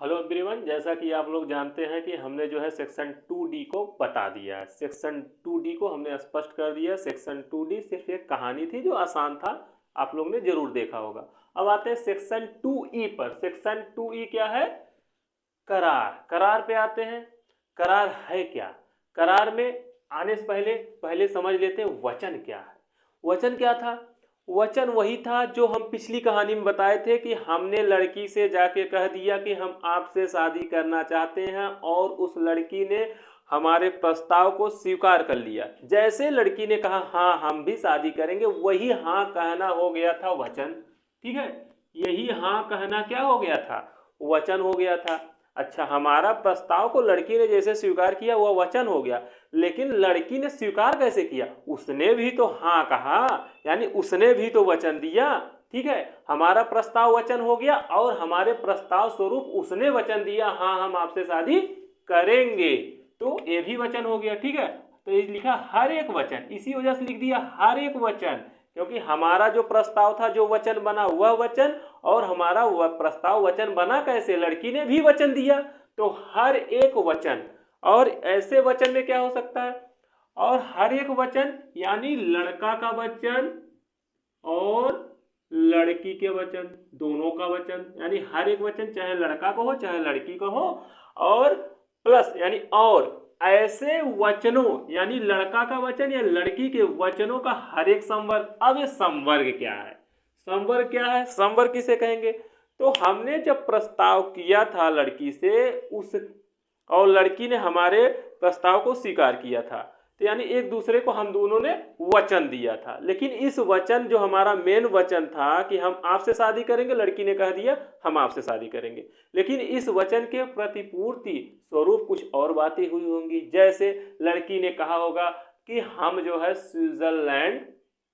Hello everyone, जैसा कि आप लोग जानते हैं कि हमने जो है सेक्शन 2D को बता दिया है। सेक्शन 2D को हमने स्पष्ट कर दिया। सेक्शन 2D सिर्फ एक कहानी थी जो आसान था, आप लोग ने जरूर देखा होगा। अब आते हैं सेक्शन 2E पर। सेक्शन 2E क्या है? करार। करार पे आते हैं। करार है क्या? करार में आने से पहले पहले समझ लेते हैं वचन क्या है। वचन क्या था? वचन वही था जो हम पिछली कहानी में बताए थे कि हमने लड़की से जाके कह दिया कि हम आपसे शादी करना चाहते हैं और उस लड़की ने हमारे प्रस्ताव को स्वीकार कर लिया। जैसे लड़की ने कहा हाँ हम भी शादी करेंगे, वही हाँ कहना हो गया था वचन। ठीक है, यही हाँ कहना क्या हो गया था? वचन हो गया था। अच्छा, हमारा प्रस्ताव को लड़की ने जैसे स्वीकार किया वह वचन हो गया, लेकिन लड़की ने स्वीकार कैसे किया? उसने भी तो हाँ कहा, यानी उसने भी तो वचन दिया। ठीक है, हमारा प्रस्ताव वचन हो गया और हमारे प्रस्ताव स्वरूप उसने वचन दिया हाँ हम आपसे शादी करेंगे, तो ये भी वचन हो गया। ठीक है, तो ये लिखा हर एक वचन, इसी वजह से लिख दिया हर एक वचन, क्योंकि हमारा जो प्रस्ताव था जो वचन बना वह वचन, और हमारा वह प्रस्ताव वचन बना कैसे? लड़की ने भी वचन दिया, तो हर एक वचन। और ऐसे वचन में क्या हो सकता है? और हर एक वचन यानी लड़का का वचन और लड़की के वचन, दोनों का वचन, यानी हर एक वचन चाहे लड़का को हो चाहे लड़की को हो, और प्लस यानी और ऐसे वचनों यानी लड़का का वचन या लड़की के वचनों का हर एक संवर्ग। अब ये संवर्ग क्या है? संवर्ग क्या है? संवर्ग किसे कहेंगे? तो हमने जब प्रस्ताव किया था लड़की से उस और लड़की ने हमारे प्रस्ताव को स्वीकार किया था, तो यानी एक दूसरे को हम दोनों ने वचन दिया था। लेकिन इस वचन जो हमारा मेन वचन था कि हम आपसे शादी करेंगे, लड़की ने कह दिया हम आपसे शादी करेंगे, लेकिन इस वचन के प्रतिपूर्ति स्वरूप कुछ और बातें हुई होंगी। जैसे लड़की ने कहा होगा कि हम जो है स्विट्जरलैंड,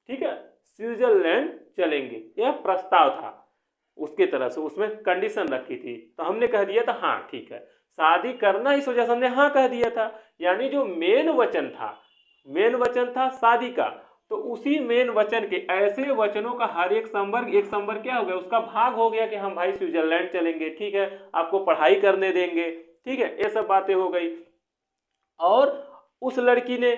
ठीक है, स्विट्जरलैंड चलेंगे, यह प्रस्ताव था उसके तरफ से, उसमें कंडीशन रखी थी, तो हमने कह दिया था हाँ ठीक है शादी करना, इस वजह से हमने हाँ कह दिया था। यानी जो मेन वचन था, मेन वचन था शादी का, तो उसी मेन वचन के ऐसे वचनों का हर एक संवर्ग, एक संवर्ग क्या हो गया? उसका भाग हो गया कि हम भाई स्विट्जरलैंड चलेंगे, ठीक है, आपको पढ़ाई करने देंगे, ठीक है, ये सब बातें हो गई। और उस लड़की ने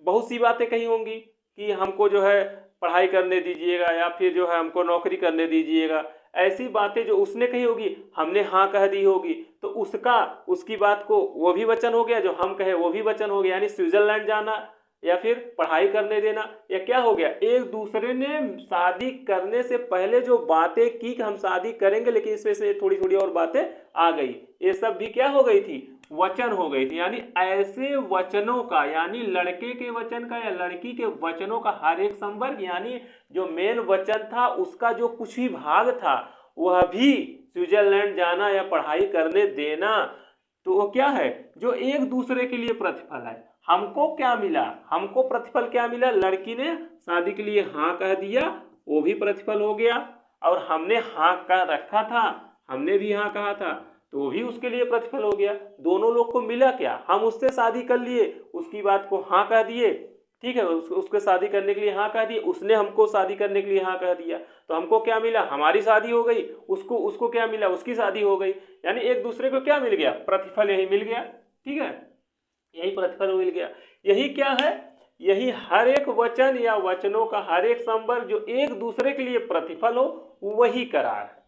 बहुत सी बातें कही होंगी कि हमको जो है पढ़ाई करने दीजिएगा या फिर जो है हमको नौकरी करने दीजिएगा, ऐसी बातें जो उसने कही होगी हमने हाँ कह दी होगी, तो उसका उसकी बात को वो भी वचन हो गया, जो हम कहे वो भी वचन हो गया। यानी स्विट्जरलैंड जाना या फिर पढ़ाई करने देना, या क्या हो गया? एक दूसरे ने शादी करने से पहले जो बातें की कि हम शादी करेंगे, लेकिन इसमें से थोड़ी थोड़ी और बातें आ गई, ये सब भी क्या हो गई थी? वचन हो गई थी। यानी ऐसे वचनों का, यानी लड़के के वचन का या लड़की के वचनों का हर एक संवर्ग, यानी जो मेन वचन था उसका जो कुछ भी भाग था, वह भी स्विट्जरलैंड जाना या पढ़ाई करने देना, तो वो क्या है? जो एक दूसरे के लिए प्रतिफल है। हमको क्या मिला? हमको प्रतिफल क्या मिला? लड़की ने शादी के लिए हाँ कह दिया, वो भी प्रतिफल हो गया, और हमने हाँ कह रखा था, हमने भी हाँ कहा था, तो भी उसके लिए प्रतिफल हो गया। दोनों लोग को मिला क्या? हम उससे शादी कर लिए, उसकी बात को हाँ कह दिए, ठीक है, उसके शादी करने के लिए हाँ कह दिए, उसने हमको शादी करने के लिए हाँ कह दिया, तो हमको क्या मिला? हमारी शादी हो गई, उसको उसको क्या मिला? उसकी शादी हो गई। यानी एक दूसरे को क्या मिल गया? प्रतिफल यही मिल गया। ठीक है, यही प्रतिफल मिल गया। यही क्या है? यही हर एक वचन या वचनों का हर एक संवर्ग जो एक दूसरे के लिए प्रतिफल हो, वही करार है।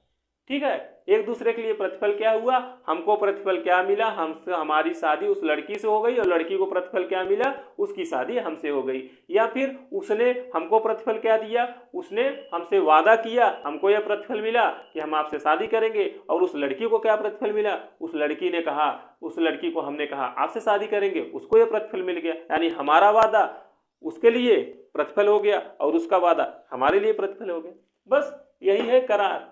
ठीक है, एक दूसरे के लिए प्रतिफल क्या हुआ? हमको प्रतिफल क्या मिला? हमसे हमारी शादी उस लड़की से हो गई, और लड़की को प्रतिफल क्या मिला? उसकी शादी हमसे हो गई। या फिर उसने हमको प्रतिफल क्या दिया? उसने हमसे वादा किया, हमको यह प्रतिफल मिला कि हम आपसे शादी करेंगे, और उस लड़की को क्या प्रतिफल मिला? उस लड़की ने कहा, उस लड़की को हमने कहा आपसे शादी करेंगे, उसको यह प्रतिफल मिल गया। यानी हमारा वादा उसके लिए प्रतिफल हो गया और उसका वादा हमारे लिए प्रतिफल हो गया। बस यही है करार।